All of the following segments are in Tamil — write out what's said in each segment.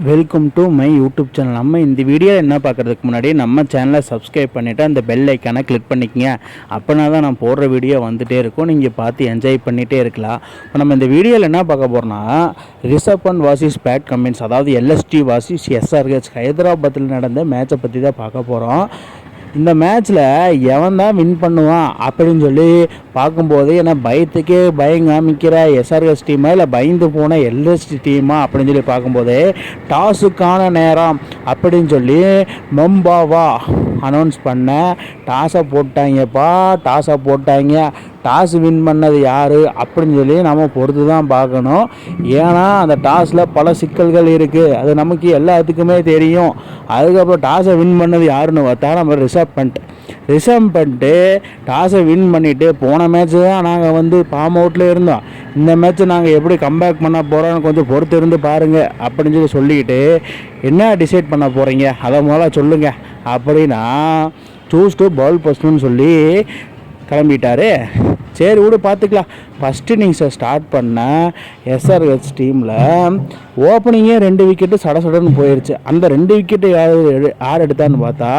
Welcome to my YouTube channel. நம்ம இந்த வீடியோ என்ன பார்க்குறதுக்கு முன்னாடி நம்ம சேனலை சப்ஸ்கிரைப் பண்ணிவிட்டு அந்த பெல் ஐக்கானை கிளிக் பண்ணிக்கங்க. அப்படின்னா தான் நான் போடுற வீடியோ வந்துகிட்டே இருக்கும், நீங்கள் பார்த்து என்ஜாய் பண்ணிகிட்டே இருக்கலாம். இப்போ நம்ம இந்த வீடியோவில் என்ன பார்க்க போகிறோம்னா, ரிஷப் பண்ட் வாசிஸ் பேட் கமின்ஸ், அதாவது எல்எஸ்டி வாசிஸ் எஸ்ஆர்ஹெச் ஹைதராபாத்தில் நடந்த மேட்சை பற்றி தான் பார்க்க போகிறோம். இந்த மேட்ச்சில் எவன் தான் வின் பண்ணுவான் அப்படின்னு சொல்லி பார்க்கும்போது ஏன்னா பயத்துக்கே காமிக்கிற எஸ்ஆர்எஸ் டீமா இல்லை பயந்து போன எல்எஸ்டி டீமா அப்படின்னு சொல்லி பார்க்கும்போது டாஸுக்கான நேரம் அப்படின்னு சொல்லி மம்பாவா அனௌன்ஸ் பண்ண டாஸை போட்டாங்க. டாஸ் வின் பண்ணது யார் அப்படின்னு சொல்லி நம்ம பொறுத்து தான் பார்க்கணும். ஏன்னா அந்த டாஸில் பல சிக்கல்கள் இருக்குது, அது நமக்கு எல்லாத்துக்குமே தெரியும். அதுக்கப்புறம் டாஸை வின் பண்ணது யாருன்னு பார்த்தா நம்ம ரிஷப் பண்ட்டு டாஸை வின் பண்ணிவிட்டு போன மேட்ச்சு தான் நாங்கள் ஃபார்ம் அவுட்டில் இருந்தோம். இந்த மேட்ச்சை நாங்கள் எப்படி கம்பேக் பண்ண போகிறோன்னு கொஞ்சம் பொறுத்து இருந்து பாருங்கள் அப்படின்னு சொல்லிக்கிட்டு என்ன டிசைட் பண்ண போகிறீங்க அதை முதல்ல சொல்லுங்கள் அப்படின்னா சூஸ் டு பவுல் ஃபர்ஸ்ட்னு சொல்லி கிளம்பிட்டாரு. சரி விடு பார்த்துக்கலாம். ஃபஸ்ட்டு இன்னிங்ஸை ஸ்டார்ட் பண்ண எஸ்ஆர்ஹெச் டீமில் ஓப்பனிங்கே 2 விக்கெட்டு சடன்னு போயிடுச்சு. அந்த 2 விக்கெட்டு யார் எடுத்தான்னு பார்த்தா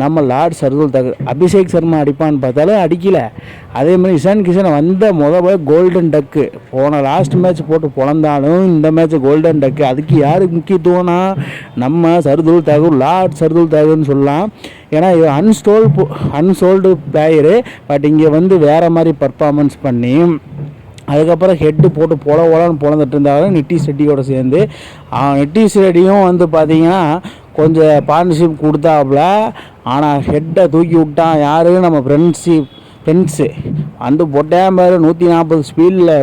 நம்ம லார்ட் சர்துல் தாக்கூர். அபிஷேக் சர்மா அடிப்பான்னு பார்த்தாலும் அடிக்கலை. அதேமாதிரி இஷான் கிஷன் வந்த போய் கோல்டன் டக்கு போன லாஸ்ட் மேட்ச் போட்டு பொழந்தாலும் இந்த மேட்ச் கோல்டன் டக்கு. அதுக்கு யாருக்கு முக்கியத்துவம்னா நம்ம சர்துல் தாக்கூர், லார்ட் சர்துல் தாக்கூர்னு சொல்லலாம். ஏன்னா இது அன்சோல்டு பிளேயரு. பட் இங்கே வேறு மாதிரி பர்ஃபார்மன்ஸ் பண்ணி அதுக்கப்புறம் ஹெட்டு போட்டு பொழந்துட்டு இருந்தாலும் நிட்டிஷ் ரெட்டியோட சேர்ந்து நிட்டிஷ் ரெட்டியும் பார்த்தீங்கன்னா கொஞ்சம் பார்ட்னர்ஷிப் கொடுத்தாப்புல. ஆனால் ஹெட்டை தூக்கி விட்டான் யார், நம்ம ஃப்ரெண்ட்ஸு போட்டேன் பாரு. 140 ஸ்பீடில்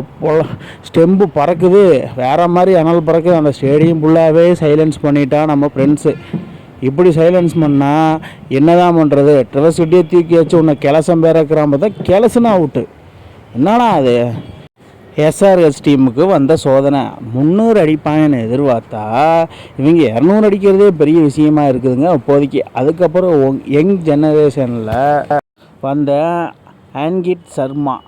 ஸ்டெம்பு பறக்குது, வேறு மாதிரி அனல் பறக்குது. அந்த ஸ்டேடியம் ஃபுல்லாகவே சைலன்ஸ் பண்ணிட்டான் நம்ம ஃப்ரெண்ட்ஸு. இப்படி சைலன்ஸ் பண்ணால் என்ன தான் பண்ணுறது? ட்ரெஸ் கிட்டே தூக்கி வச்சு உன்னை கிளசம் பேரக்கிறான் பார்த்தா கிளசுனா அவுட்டு. என்னன்னா அது எஸ்ஆர்ஹெச் டீமுக்கு வந்த சோதனை. 300 அடிப்பாங்கன்னு எதிர்பார்த்தா இவங்க 200 அடிக்கிறதே பெரிய விஷயமா இருக்குதுங்க இப்போதைக்கு. அதுக்கப்புறம் யங் ஜெனரேஷனில் வந்த ஆன்கிட் சர்மா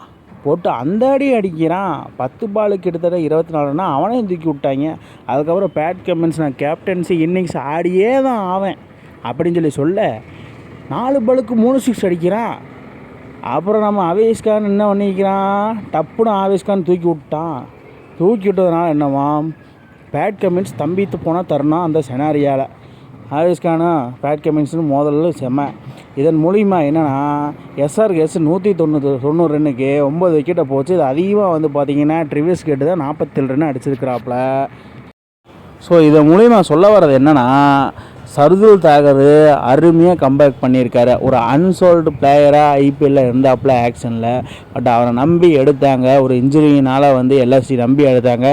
போட்டு அந்த அடிக்கிறான். 10 பாலுக்கு கிட்டத்தட்ட 24னா அவனையும் தூக்கி விட்டாங்க. அதுக்கப்புறம் பேட் கமின்ஸ் நான் கேப்டன்சி இன்னிங்ஸ் ஆடியே தான் ஆவேன் அப்படின்னு சொல்ல 4 பாலுக்கு 3 6 அடிக்கிறான். அப்புறம் நம்ம ஆவேஷ்கான் என்ன பண்ணிக்கிறான், டப்புன்னு ஆவேஷ்கான் தூக்கி விட்டதுனால என்னவாம், பேட் கமின்ஸ் தம்பித்து போனால் தரணும் அந்த செனாரியாவில். ஆவேஷ்கானா பேட் கமின்ஸ்னு முதல்ல செம்ம. இதன் மூலிமா என்னென்னா எஸ்ஆர்ஹெச் 190 ரன்னுக்கு 9 விக்கெட்டை போச்சு. இது அதிகமாக பார்த்தீங்கன்னா ட்ரிவிஸ் கேட்டு தான் 47 ரன் அடிச்சிருக்கிறாப்புல. ஸோ இதன் மூலிமா சொல்ல வர்றது என்னென்னா சர்துல் தாக்கூர் அருமையாக கம்பேக் பண்ணியிருக்காரு. ஒரு அன்சோல்டு பிளேயராக ஐபிஎல்லில் இருந்தாப்புல ஆக்ஷனில். பட் அவரை நம்பி எடுத்தாங்க. ஒரு இன்ஜுரியினால் எல்எஸ்டி நம்பி எடுத்தாங்க.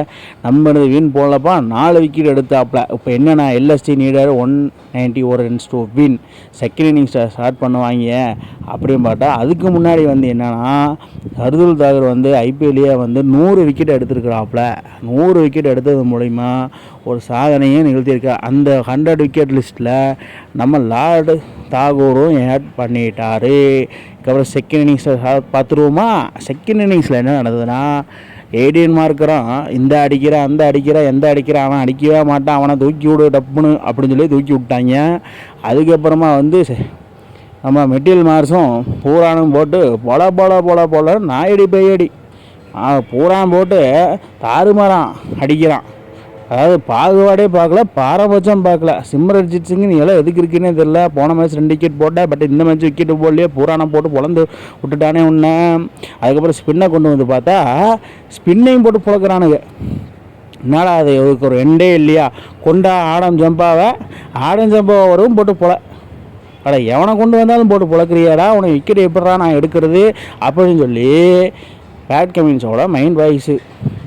நம்பினது வீண் போடலப்பா, 4 விக்கெட் எடுத்தாப்புல. இப்போ என்னென்னா LSD நீடர் 191 runs to win. Second innings start பண்ணுவாங்க அப்படின்னு பார்த்தா அதுக்கு முன்னாடி என்னென்னா சர்துல் தாக்கூர் ஐபிஎல்லையே 100 விக்கெட் எடுத்திருக்கிறாப்புல. 100 விக்கெட் எடுத்தது மூலிமா ஒரு சாதனையே நிகழ்த்தியிருக்கார். அந்த 100 விக்கெட் லிஸ்ட்டில் நம்ம லார்டு தாக்கூரும் ஆட் பண்ணிட்டார். அதுக்கப்புறம் செகண்ட் இன்னிங்ஸில் பார்த்துருவோமா. செகண்ட் இன்னிங்ஸில் என்ன நடந்ததுன்னா ஏடிஎன் மார்க்கரும் இந்த அடிக்கிறான் அந்த அடிக்கிறான் எந்த அடிக்கிறான் அவன் அடிக்கவே மாட்டான், அவனை தூக்கி விடு டப்புன்னு அப்படின்னு சொல்லி தூக்கி விட்டாங்க. அதுக்கப்புறமா நம்ம மெட்டில் மார்ஸும் பூரானும் போட்டு போல நாயடி பையடி பூரான் போட்டு தாறுமாறான் அடிக்கிறான். அதாவது பாகுபாடே பார்க்கல, பாரபட்சம் பார்க்கல. சிம்ரன்ஜித் சிங் நீ எல்லாம் எதுக்கு இருக்குன்னே தெரியல. போன மேட்ச் 2 விக்கெட் போட்டேன், பட் இந்த மேட்ச் விக்கெட்டு போடலையே, பூரானம் போட்டு பொழந்து விட்டுட்டானே ஒன்று. அதுக்கப்புறம் ஸ்பின்னை கொண்டு பார்த்தா ஸ்பின்னையும் போட்டு புழக்கிறானுங்க. என்னடா அது இதுக்கு ஒரு எண்டே இல்லையா? கொண்டா ஆடம் ஜம்பாவை வரும் போட்டு அட எவனை கொண்டு வந்தாலும் போட்டு புழக்கிறியாடா, உனக்கு விக்கெட் எப்படா நான் எடுக்கிறது அப்படின்னு சொல்லி பேட் கமின்ஸோட மைண்ட் வாய்ஸு.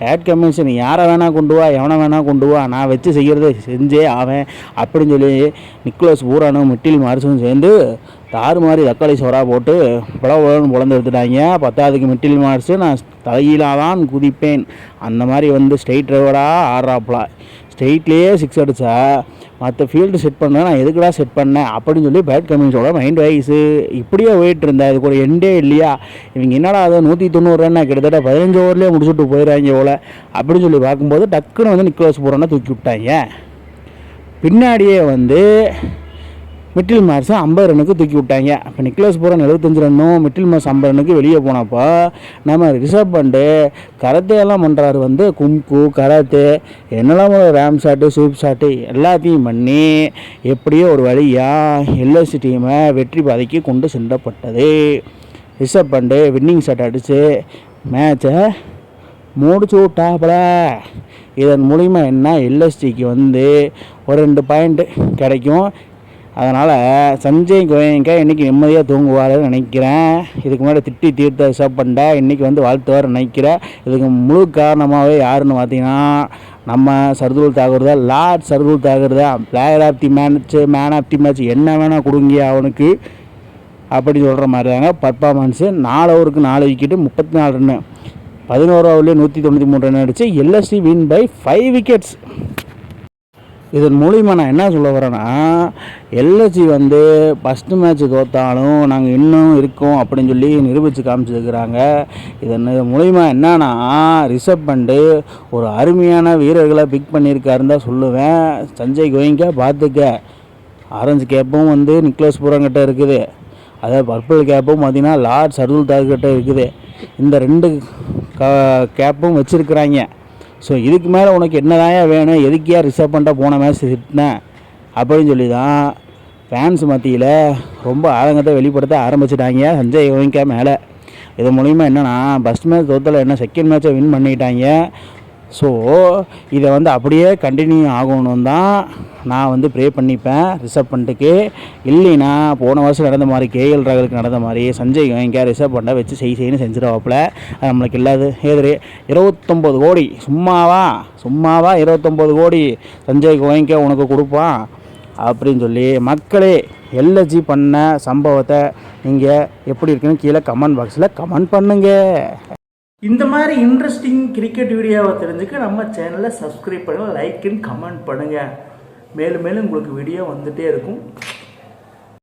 பேட் கமின்ஸ் நீ யாரை வேணால் கொண்டு வா, எவனை வேணால் கொண்டு வா, நான் வச்சு செய்கிறத செஞ்சே ஆவேன் அப்படின்னு சொல்லி நிக்கோலஸ் பூரானும் மிட்டில் மார்ஸும் சேர்ந்து தாறுமாறி தக்காளி சோறா போட்டு புலந்து எடுத்துட்டாங்க. 10ஆவதுக்கு மிட்டில் மார்ஸு நான் தலையிலாக தான் குதிப்பேன் அந்த மாதிரி ஸ்ட்ரெயிட் ட்ரைவராக ஆடுறாப்புல. ஸ்ட்ரெயிட்லேயே 6 அடித்தா மற்ற ஃபீல்டு செட் பண்ண நான் எதுக்குடா செட் பண்ணேன் அப்படின்னு சொல்லி பேட் கமின்ஸோட மைண்ட் வைஸு இப்படியே போயிட்டு இருந்தா. இதுக்கு ஒரு எண்டே இல்லையா? இவங்க என்னடா அதை 190 ரன் கிட்டத்தட்ட 15 ஓவர்லேயே முடிச்சுட்டு போயிடுறாங்க போல அப்படின்னு சொல்லி பார்க்கும்போது டக்குன்னு நிக்கோலஸ் பூரானை தூக்கி விட்டாங்க. பின்னாடியே வந்து மிட்டில் மார்ஸை 50 ரன்னுக்கு தூக்கி விட்டாங்க. இப்போ நிக்லஸ் பூரன் 75 ரன்னும் மிட்டில் மார்ஸ் 50 ரன்னுக்கு வெளியே போனப்போ நம்ம ரிஷப் பண்ட் கராத்தேலாம் பண்ணுறாரு. வந்து கும்கு கராத்தே என்னெல்லாம் ரேம் ஷாட்டு சூப் ஷாட்டு எல்லாத்தையும் பண்ணி எப்படியோ ஒரு வழியாக எல்எஸ்சி டீமை வெற்றி பாதைக்கு கொண்டு சென்றப்பட்டது. ரிஷப் பண்ட் வின்னிங் ஷாட் அடித்து மேட்சை முடிச்சு விட்டாப்புல. இதன் மூலிமா என்ன எல்எஸ்டிக்கு வந்து ஒரு 2 பாயிண்ட் கிடைக்கும். அதனால் சஞ்சய் கோயங்கா இன்றைக்கி நிம்மதியாக தூங்குவார்னு நினைக்கிறேன். இதுக்கு முன்னாடி திட்டி தீர்த்த ரிஷப் பண்டை இன்றைக்கி வந்து வாழ்த்துவார் நினைக்கிறேன். இதுக்கு முழு காரணமாகவே யாருன்னு பார்த்தீங்கன்னா நம்ம சர்துல் தாக்கூர் தான். லார்ட் சர்துல் தாக்கூர் தான். Player of the match man of the match என்ன வேணால் கொடுங்க அவனுக்கு அப்படி சொல்கிற மாதிரி தாங்க பர்ஃபார்மன்ஸு. 4 ஓவருக்கு 4 விக்கெட்டு 34 ரன்னு 11 ஓவர்லேயே 193 ரன் அடித்து எல்எஸ்சி வின் பை 5 விக்கெட்ஸ். இதன் மூலிமா நான் என்ன சொல்ல வரேன்னா எல்எஸ்சி வந்து ஃபஸ்ட்டு மேட்ச் தோற்றாலும் நாங்கள் இன்னும் இருக்கோம் அப்படின்னு சொல்லி நிரூபித்து காமிச்சிருக்கிறாங்க. இதன் மூலிமா என்னன்னா ரிஷப் பண்ட் ஒரு அருமையான வீரர்களை பிக் பண்ணியிருக்காருன்னு தான் சொல்லுவேன். சஞ்சய் கோயங்கா பார்த்துக்க. ஆரஞ்சு கேப்பும் வந்து நிக்லஸ் பூரங்கிட்ட இருக்குது. அதே பர்பிள் கேப்பும் பார்த்தீங்கன்னா லார்ட் சர்துல் தாக்கூர்கிட்ட இருக்குது. இந்த 2 கேப்பும் வச்சுருக்குறாங்க. ஸோ இதுக்கு மேலே உனக்கு என்னதாயா வேணும், எதுக்கியா ரிஷப் பண்ட்டை போன மேட்ச் திட்டினேன் அப்படின்னு சொல்லி தான் ஃபேன்ஸ் மத்தியில் ரொம்ப ஆதங்கத்தை வெளிப்படுத்த ஆரம்பிச்சிட்டாங்க சஞ்சய் கோயங்கா மேலே. இது மூலிமா என்னென்னா ஃபஸ்ட் மேட்ச் தோத்தல என்ன செகண்ட் மேட்சை வின் பண்ணிட்டாங்க. ஸோ இதை வந்து அப்படியே கண்டினியூ ஆகணும் தான் நான் வந்து ப்ரே பண்ணிப்பேன் ரிஷப் பண்ட்டுக்கு. இல்லைன்னா போன வருஷம் நடந்த மாதிரி கேஎல் ராகுலுக்கு நடந்த மாதிரி சஞ்சய் கோயங்கா ரிஷப் பண்டை வச்சு செய்யணும் செஞ்சிருவாப்பில். நம்மளுக்கு இல்லாது ஏதிரி 29 கோடி சும்மாவா 29 கோடி சஞ்சய் கோயங்கா உனக்கு கொடுப்பான் அப்படின்னு சொல்லி மக்களே எல்எஸ்சி பண்ண சம்பவத்தை நீங்கள் எப்படி இருக்குன்னு கீழே கமெண்ட் பாக்ஸில் கமெண்ட் பண்ணுங்கள். இந்த மாதிரி இன்ட்ரெஸ்டிங் கிரிக்கெட் வீடியோவை தெரிஞ்சுக்க நம்ம சேனலை சப்ஸ்கிரைப் பண்ணுங்கள், லைக் அண்ட் கமெண்ட் பண்ணுங்கள். மேலும் மேலும் உங்களுக்கு வீடியோ வந்துகிட்டே இருக்கும்.